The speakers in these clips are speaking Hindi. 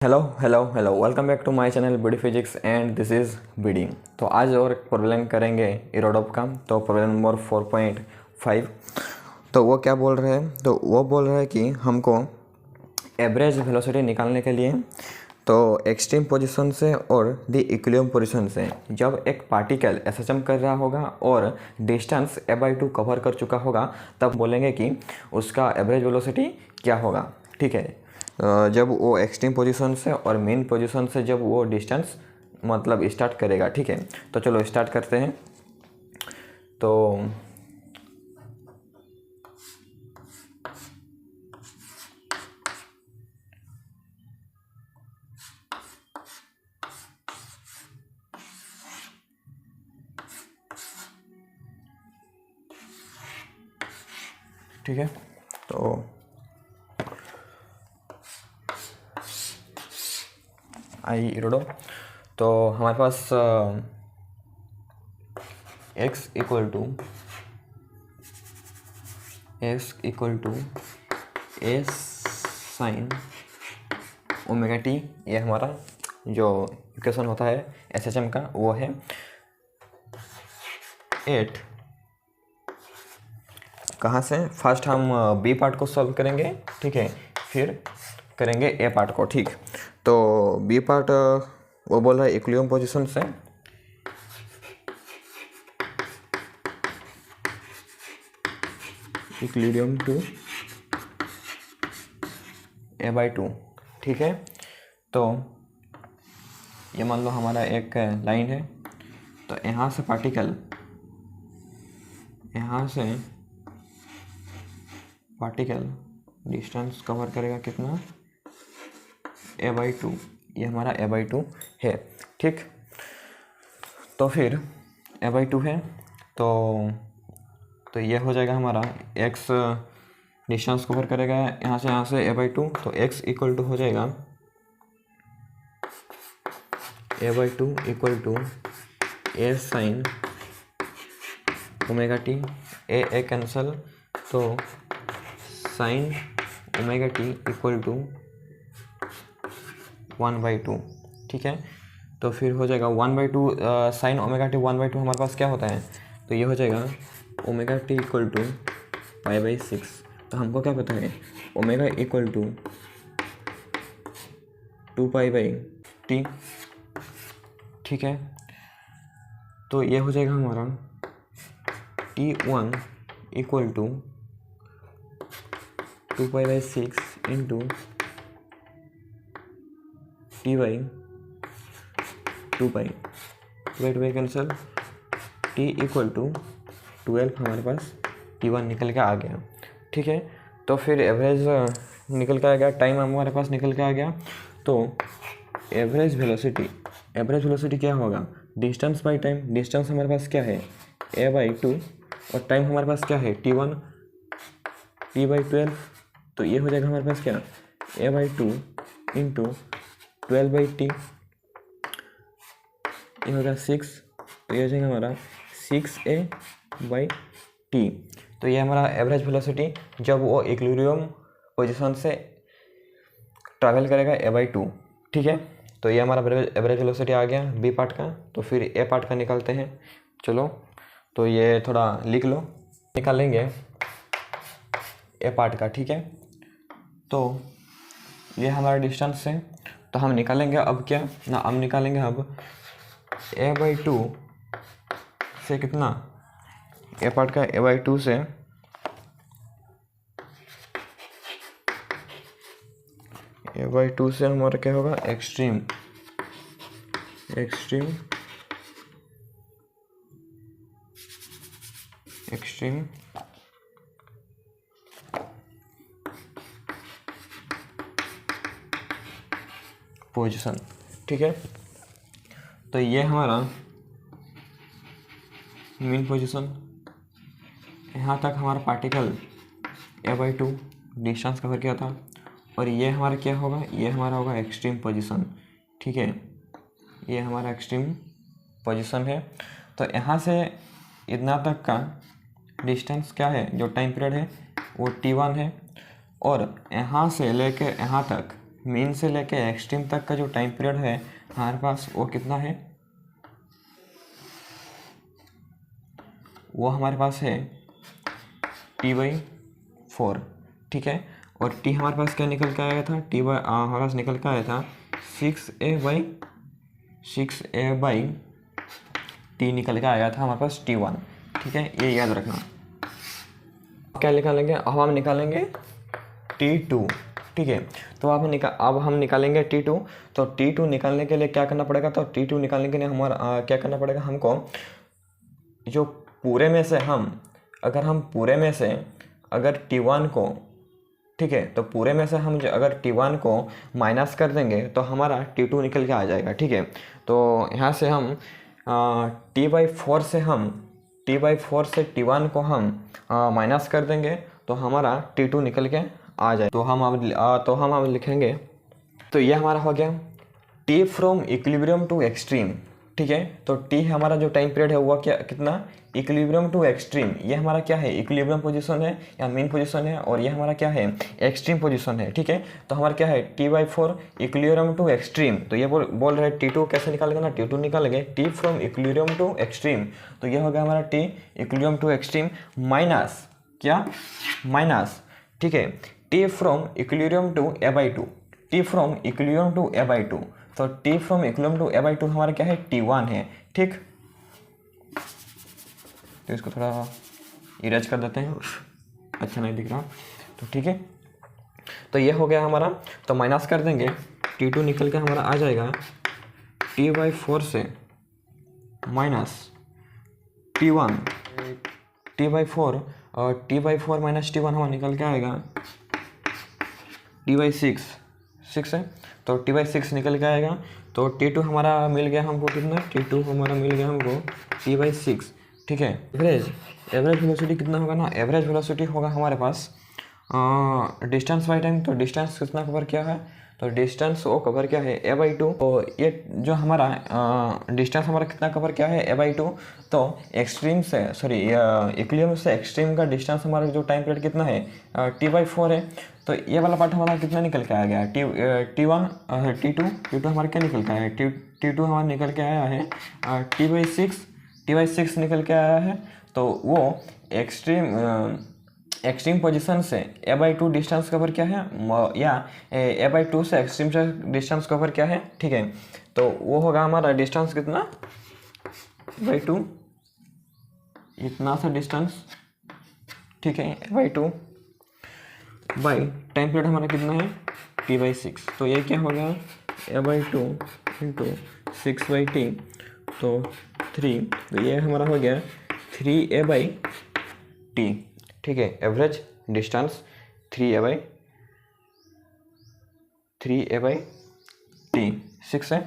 Hello hello hello, welcome back to my channel BD physics and this is BD. तो आज और प्रॉब्लम करेंगे इरोडोप का। तो प्रॉब्लम नंबर 4.5। तो वो क्या बोल रहे हैं, तो वो बोल रहे हैं कि हमको एवरेज वेलोसिटी निकालने के लिए तो एक्सट्रीम पोजीशन से और द इक्विलिब्रियम पोजीशन से जब एक पार्टिकल एसएचएम कर रहा होगा और डिस्टेंस a/2 कवर कर चुका होगा, तब बोलेंगे कि उसका एवरेज वेलोसिटी क्या होगा। ठीक है, जब वो एक्सट्रीम पोजीशन से और मेन पोजीशन से जब वो डिस्टेंस मतलब स्टार्ट करेगा। ठीक है, तो चलो स्टार्ट करते हैं। तो ठीक है, तो आई इरोडो। तो हमारे पास x equal to A sine omega T, ये हमारा जो इक्वेशन होता है एसएचएम का वो है 8। कहाँ से फर्स्ट हम बी पार्ट को सॉल्व करेंगे, ठीक है, फिर करेंगे ए पार्ट को। ठीक, तो बी पार्ट वो बोल रहा है इक्विलिब्रियम पोजीशन से इक्विलिब्रियम टू a/2। ठीक है, तो ये मान लो हमारा एक लाइन है। तो यहाँ से पार्टिकल डिस्टेंस कवर करेगा कितना, a/2। ये हमारा a/2 है। ठीक, तो फिर a/2 है, तो ये हो जाएगा हमारा x डिस्टेंस कवर करेगा यहाँ से a/2। तो x इक्वल टू हो जाएगा a/2 equal to A sine omega t. A cancel, तो sine omega t equal to 1/2। ठीक है, तो फिर हो जाएगा 1/2 साइन ओमेगा टी 1/2 हमारे पास क्या होता है, तो ये हो जाएगा ओमेगा टी इक्वल टू π/6। तो हमको क्या पता है, ओमेगा इक्वल टू 2π/t। ठीक है, तो ये हो जाएगा हमारा t1 equal to 2π/6 into t/2π। 2 cancel, t equal to 12 हमारे पास t1 निकल के आ गया। ठीक है, तो फिर एवरेज निकल के आ गया, टाइम हमारे पास निकल के आ गया। तो एवरेज वेलोसिटी क्या होगा, डिस्टेंस बाई टाइम। डिस्टेंस हमारे पास क्या है a/2 और टाइम हमारे पास क्या है t1 t/12। तो ये हो जाएगा हमारे पास क्या, a/2 इंटू 12/t, ये होगा 6। तो ये हो जाएगा हमारा 6a/t। तो ये हमारा एवरेज वेलोसिटी जब वो इक्विलिब्रियम पोजीशन से ट्रैवल करेगा a/2। ठीक है, तो ये हमारा एवरेज वेलोसिटी आ गया बी पार्ट का। तो फिर ए पार्ट का निकालते हैं। चलो, तो ये थोड़ा लिख लो, निकालेंगे ए पार्ट का। ठीक है, तो ये हमारा डिस्टेंस है, तो हम निकालेंगे अब क्या ना, हम निकालेंगे अब a/2 से कितना, ए पार्ट का a/2 से हमारा क्या होगा, एक्सट्रीम पोजीशन। ठीक है, तो ये हमारा मेन पोजीशन, यहाँ तक हमारा पार्टिकल a/2 डिस्टेंस कवर किया था। और ये हमारा क्या होगा, ये हमारा होगा एक्सट्रीम पोजीशन। ठीक है, ये हमारा एक्सट्रीम पोजीशन है। तो यहाँ से इतना तक का डिस्टेंस क्या है, जो टाइम पीरियड है वो t1 है। और यहाँ से लेके यहाँ तक मीन से लेके एक्सट्रीम तक का जो टाइम पीरियड है हमारे पास वो कितना है, वो हमारे पास है T/4, ठीक है। और T हमारे पास क्या निकल के आया था, हमारे पास निकल के आया था 6a/T निकल के आया था हमारे पास T1, ठीक है, ये याद रखना। क्या निकालेंगे, अब हम निकालेंगे T2, ठीक है। तो अब हम निकालेंगे T2। तो T2 निकालने के लिए क्या करना पड़ेगा, तो T2 निकालने के लिए हमारा क्या करना पड़ेगा हमको, जो पूरे में से अगर T1 को, ठीक है, तो पूरे में से हम जो अगर T1 को माइनस कर देंगे तो हमारा T2 निकल के आ जाएगा, ठीक है। तो यहाँ से हम T/4 से T1 को हम माइनस कर देंगे तो हमारा T2 निकल के आ जाए। तो हम अब लिखेंगे, तो ये हमारा हो गया T from equilibrium to extreme, ठीक है। तो T हमारा जो टाइम पीरियड है वो कितना, इक्विलिब्रियम टू एक्सट्रीम, ये हमारा क्या है, इक्विलिब्रियम पोजीशन है या मेन पोजीशन है, और ये हमारा क्या है, एक्सट्रीम पोजीशन है, ठीक है। तो हमारा क्या है T/4 इक्विलिब्रियम टू एक्सट्रीम। तो ये बोल रहे हैं T2 कैसे निकालेंगे ना, T2 निकालेंगे T from equilibrium to extreme. तो ये हो गया हमारा T equilibrium to extreme minus क्या, माइनस, ठीक है, T from equilibrium to a/2, T from equilibrium to a/2। तो T from equilibrium to a/2 हमारा क्या है, T1 है, ठीक। तो इसको थोड़ा इरेज कर देते हैं, अच्छा नहीं दिख रहा, तो ठीक है। तो ये हो गया हमारा, तो माइनस कर देंगे, T2 निकल के हमारा आ जाएगा T/4 से माइनस T1, T/4 और T/4 माइनस T1 हमारा निकल के आएगा T/6, 6 है, तो T/6 निकल के आएगा। तो T2 हमारा मिल गया हमको कितना, T2 हमारा मिल गया हमको T/6, ठीक है। एवरेज वेलोसिटी कितना होगा ना, एवरेज वेलोसिटी होगा हमारे पास डिस्टेंस बाई टाइम। तो डिस्टेंस कितना कवर किया है, तो डिस्टेंस वो कवर किया है a/2। तो ये जो हमारा डिस्टेंस हमारा कितना कवर किया है, a/2। तो एक्सट्रीम से इक्विलिब्रियम से एक्सट्रीम का डिस्टेंस हमारा जो टाइम पीरियड कितना है, T/4 है। तो ये वाला पार्ट हमारा कितना निकल के आ गया, T2 हमारा क्या निकल के आया है, T2 हमारा निकल के आया है T/6 निकल के आया है। तो वो एक्सट्रीम पोजीशन से a/2 डिस्टेंस कवर क्या है, या a/2 से एक्सट्रीम से डिस्टेंस कवर क्या है, ठीक है। तो वो होगा हमारा डिस्टेंस कितना, a/2, इतना सा डिस्टेंस, ठीक है, a/2 बाई टाइम पीरियड हमारा कितना है, T/6। तो ये क्या हो गया, a/2 इंटू 6/T, तो 3, तो ये हमारा हो गया 3a/T, ठीक है। एवरेज डिस्टेंस 3a/T, 6 है।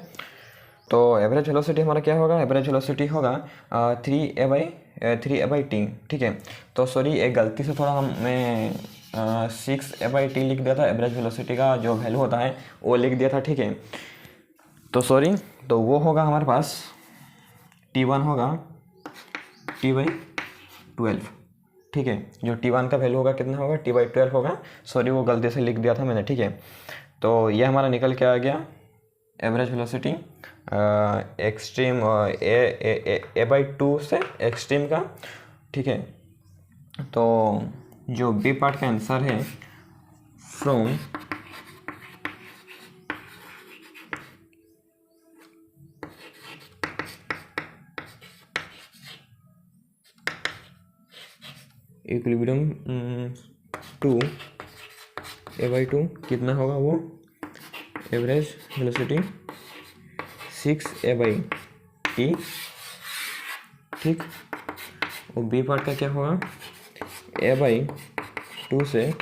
तो एवरेज वेलोसिटी हमारा क्या होगा, एवरेज वेलोसिटी होगा 3a/T, ठीक है। तो सॉरी, एक गलती से थोड़ा मैं 6a/T लिख दिया था, एवरेज वेलोसिटी का जो वैल्यू होता है वो लिख दिया था, ठीक है। तो सॉरी, तो वो होगा हमारे पास T1 होगा T/12, ठीक है। जो T1 का वैल्यू होगा कितना होगा, T/12 होगा, सॉरी वो गलती से लिख दिया था मैंने, ठीक है। तो ये हमारा निकल के आ गया एवरेज वेलोसिटी एक्सट्रीम a/2 से एक्सट्रीम का, ठीक है। तो जो बी पार्ट का आंसर है, फ्रॉम इक्विलिब्रियम टू a/2 कितना होगा, वो एवरेज वेलोसिटी 6a/T, ठीक। और बी पार्ट का क्या होगा, a/2 से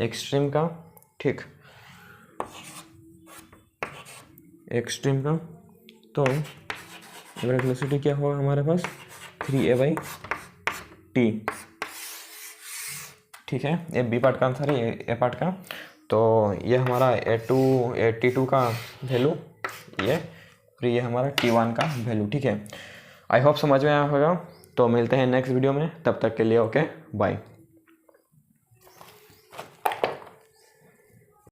एक्सट्रीम का, ठीक, एक्सट्रीम का। तो एवरेज वेलोसिटी क्या होगा हमारे पास, 3a/T, ठीक है। ये बी पार्ट का आंसर है, ए पार्ट का। तो ये हमारा T2 का वैल्यू, ये, और ये हमारा T1 का वैल्यू, ठीक है। आई होप समझ में आया होगा। तो मिलते हैं नेक्स्ट वीडियो में, तब तक के लिए ओके बाय।